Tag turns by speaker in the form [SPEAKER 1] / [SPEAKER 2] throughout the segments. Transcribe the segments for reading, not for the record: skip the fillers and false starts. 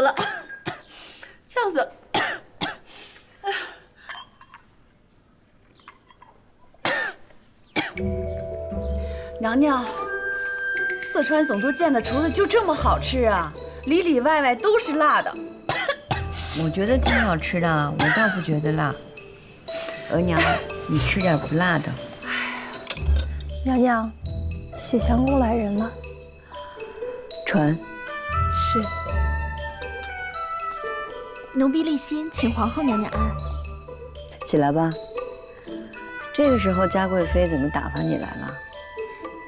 [SPEAKER 1] 了，呛死了！娘娘，四川总督见的厨子就这么好吃啊？里里外外都是辣的。
[SPEAKER 2] 我觉得挺好吃的，我倒不觉得辣。额娘，你吃点不辣的。
[SPEAKER 3] 娘娘，喜祥宫来人了。
[SPEAKER 2] 传。
[SPEAKER 3] 是。
[SPEAKER 4] 奴婢立心，请皇后娘娘安。
[SPEAKER 2] 起来吧。这个时候，嘉贵妃怎么打发你来了？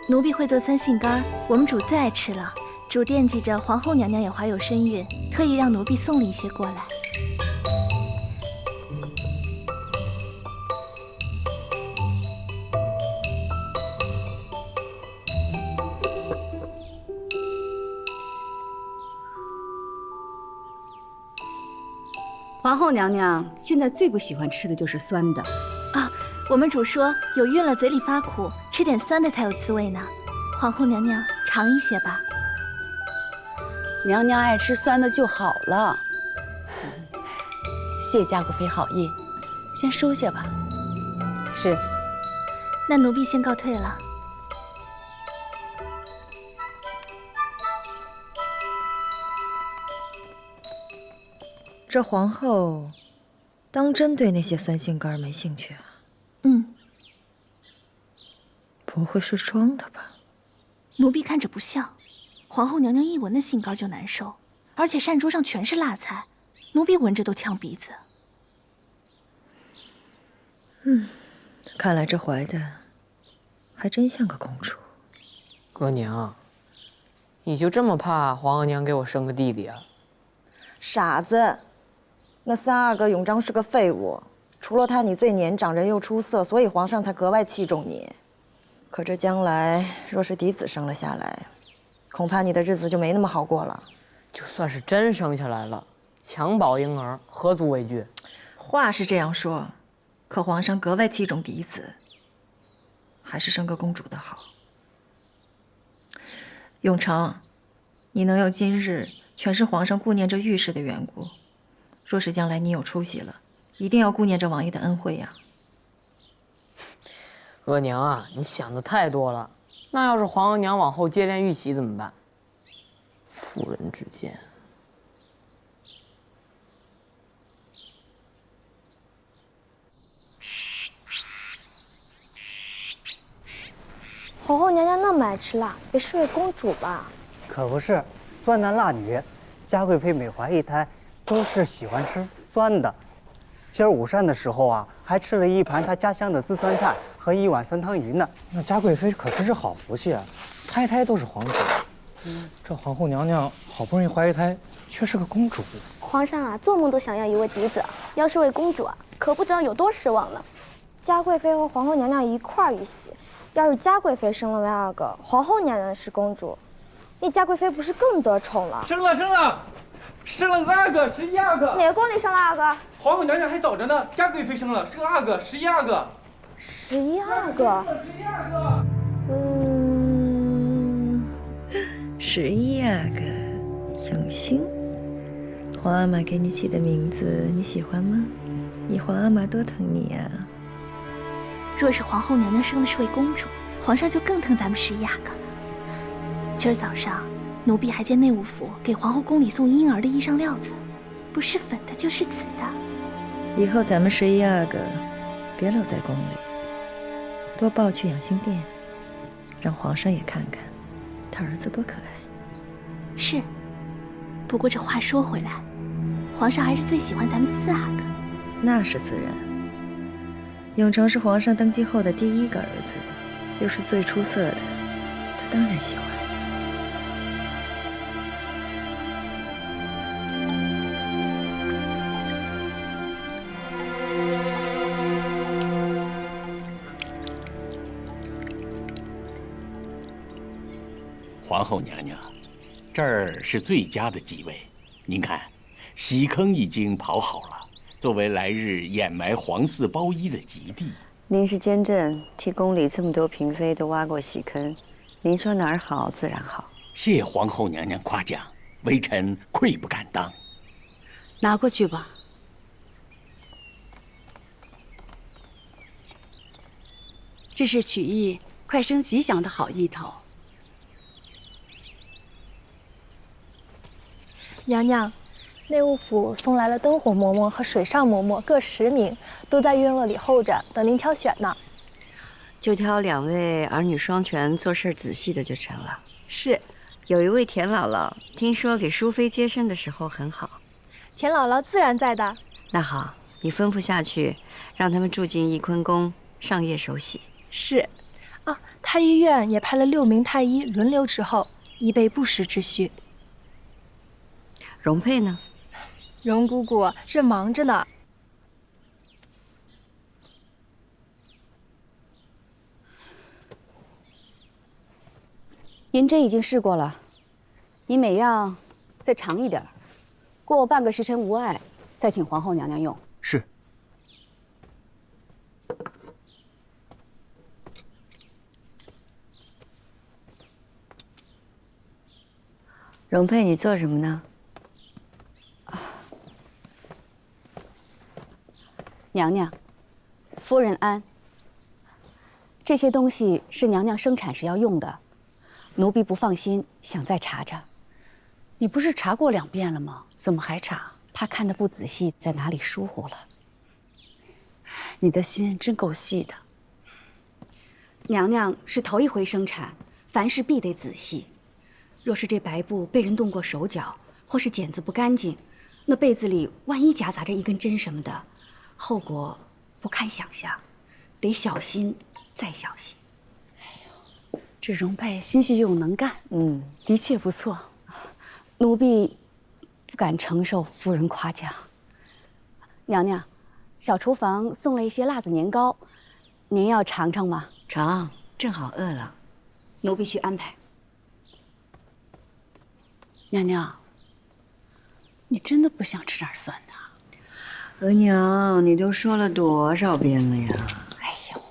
[SPEAKER 4] 奴婢会做酸杏干，我们主最爱吃了。主惦记着皇后娘娘也怀有身孕，特意让奴婢送了一些过来。
[SPEAKER 1] 皇后娘娘现在最不喜欢吃的就是酸的。
[SPEAKER 4] 啊，我们主说有孕了嘴里发苦，吃点酸的才有滋味呢。皇后娘娘尝一些吧。
[SPEAKER 1] 娘娘爱吃酸的就好了。谢嘉贵妃好意，先收下吧。
[SPEAKER 2] 是。
[SPEAKER 4] 那奴婢先告退了。
[SPEAKER 5] 这皇后，当真对那些酸杏干没兴趣啊？
[SPEAKER 4] 嗯。
[SPEAKER 5] 不会是装的吧？
[SPEAKER 4] 奴婢看着不像。皇后娘娘一闻那杏干就难受，而且膳桌上全是辣菜，奴婢闻着都呛鼻子。
[SPEAKER 5] 看来这怀的还真像个公主。
[SPEAKER 6] 额娘，你就这么怕皇额娘给我生个弟弟啊？
[SPEAKER 5] 傻子，那三阿哥永璋是个废物，除了他你最年长，人又出色，所以皇上才格外器重你。可这将来若是嫡子生了下来，恐怕你的日子就没那么好过了。
[SPEAKER 6] 就算是真生下来了，襁褓婴儿何足为惧？
[SPEAKER 5] 话是这样说，可皇上格外器重嫡子，还是生个公主的好。永成，你能有今日，全是皇上顾念着御史的缘故。若是将来你有出息了，一定要顾念着王爷的恩惠呀。
[SPEAKER 6] 额娘啊，你想的太多了。那要是皇额娘往后接连遇袭怎么办？妇人之见。
[SPEAKER 3] 皇后娘娘那么爱吃辣，别是位公主吧？
[SPEAKER 7] 可不是，酸男辣女，嘉贵妃每怀一胎都是喜欢吃酸的。今儿午膳的时候啊，还吃了一盘她家乡的糍酸菜和一碗酸汤鱼呢。
[SPEAKER 8] 那嘉贵妃可真是好福气啊，胎胎都是皇子。这皇后娘娘好不容易怀一胎，却是个公主。
[SPEAKER 3] 皇上啊，做梦都想要一位嫡子，要是位公主啊，可不知道有多失望了。嘉贵妃和皇后娘娘一块儿遇袭，要是嘉贵妃生了位阿哥，皇后娘娘是公主，那嘉贵妃不是更得宠了？
[SPEAKER 9] 生了个阿哥，11阿哥。
[SPEAKER 3] 哪个宫里生了阿哥？
[SPEAKER 9] 皇后娘娘还早着呢，嘉贵妃生了，生阿哥，11阿哥。
[SPEAKER 3] 11阿哥。
[SPEAKER 5] 11阿哥，永兴，皇阿玛给你起的名字你喜欢吗？你皇阿玛多疼你呀！
[SPEAKER 4] 若是皇后娘娘生的是位公主，皇上就更疼咱们11阿哥了。今儿早上，奴婢还见内务府给皇后宫里送婴儿的衣裳料子，不是粉的就是紫的。
[SPEAKER 5] 以后咱们11阿哥别老在宫里，多抱去养心殿，让皇上也看看他儿子多可爱。
[SPEAKER 4] 是，不过这话说回来，皇上还是最喜欢咱们4阿哥。
[SPEAKER 5] 那是自然。永成是皇上登基后的第一个儿子，又是最出色的，他当然喜欢。
[SPEAKER 10] 皇后娘娘，这儿是最佳的机位。您看，洗坑已经刨好了，作为来日掩埋皇嗣包衣的吉地。
[SPEAKER 2] 您是监正，替宫里这么多嫔妃都挖过洗坑，您说哪儿好自然好。
[SPEAKER 10] 谢皇后娘娘夸奖，微臣愧不敢当。
[SPEAKER 1] 拿过去吧。这是曲意快生吉祥的好意头。
[SPEAKER 3] 娘娘，内务府送来了灯火嬷嬷和水上嬷嬷各10名，都在院落里候着，等您挑选呢。
[SPEAKER 2] 就挑2位儿女双全、做事仔细的就成了。
[SPEAKER 3] 是。
[SPEAKER 2] 有一位田姥姥，听说给淑妃接生的时候很好。
[SPEAKER 3] 田姥姥自然在的。
[SPEAKER 2] 那好，你吩咐下去，让他们住进翊坤宫，上夜守喜。
[SPEAKER 3] 是。啊，太医院也派了6名太医轮流值候，以备不时之需。
[SPEAKER 2] 容佩呢？
[SPEAKER 3] 容姑姑正忙着呢。
[SPEAKER 11] 银针已经试过了，你每样再长一点，过半个时辰无碍，再请皇后娘娘用。
[SPEAKER 10] 是。
[SPEAKER 2] 容佩，你做什么呢？
[SPEAKER 11] 娘娘，夫人安。这些东西是娘娘生产时要用的，奴婢不放心，想再查查。
[SPEAKER 1] 你不是查过2遍了吗？怎么还查？
[SPEAKER 11] 怕看得不仔细，在哪里疏忽了。
[SPEAKER 1] 你的心真够细的。
[SPEAKER 11] 娘娘是头一回生产，凡事必得仔细。若是这白布被人动过手脚，或是剪子不干净，那被子里万一夹杂着一根针什么的，后果不堪想象，得小心再小心。
[SPEAKER 1] 这容佩心细又能干，的确不错。
[SPEAKER 11] 奴婢不敢承受夫人夸奖。娘娘，小厨房送了一些辣子年糕，您要尝尝吗？
[SPEAKER 2] 尝，正好饿了。
[SPEAKER 11] 奴婢去安排。
[SPEAKER 1] 娘娘，你真的不想吃点酸的？
[SPEAKER 2] 额娘，你都说了多少遍了呀？
[SPEAKER 1] 哎呦，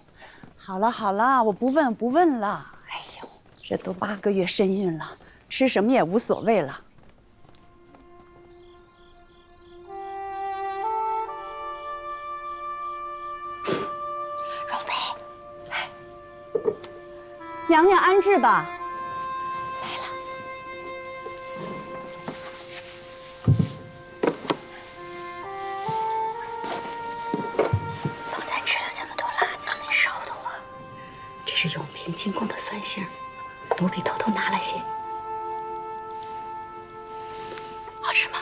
[SPEAKER 1] 好了好了，我不问了。哎呦，这都8个月身孕了，吃什么也无所谓了。
[SPEAKER 11] 容佩，娘娘安置吧。是永平进贡的酸杏，奴婢偷偷拿了些。好吃吗？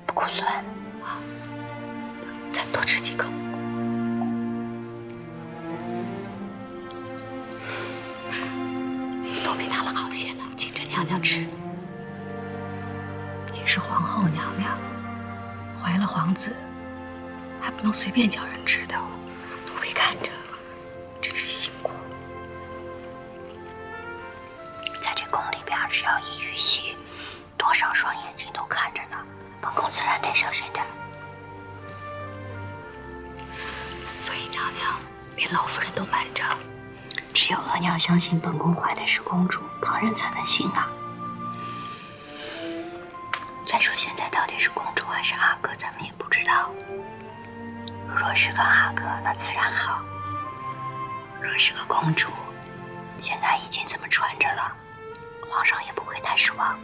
[SPEAKER 4] 不够酸
[SPEAKER 11] 啊，再多吃几口。奴婢拿了好些呢，请着娘娘吃。你是皇后娘娘，怀了皇子，还不能随便叫人知道。奴婢看着。辛苦，
[SPEAKER 4] 在这宫里边，只要一遇袭，多少双眼睛都看着呢。本宫自然得小心点。
[SPEAKER 11] 所以娘娘连老夫人都瞒着。
[SPEAKER 4] 只有额娘相信本宫怀的是公主，旁人才能信啊。再说现在到底是公主还是阿哥，咱们也不知道。若是个阿哥，那自然好。若是个公主，现在已经这么传着了，皇上也不会太失望。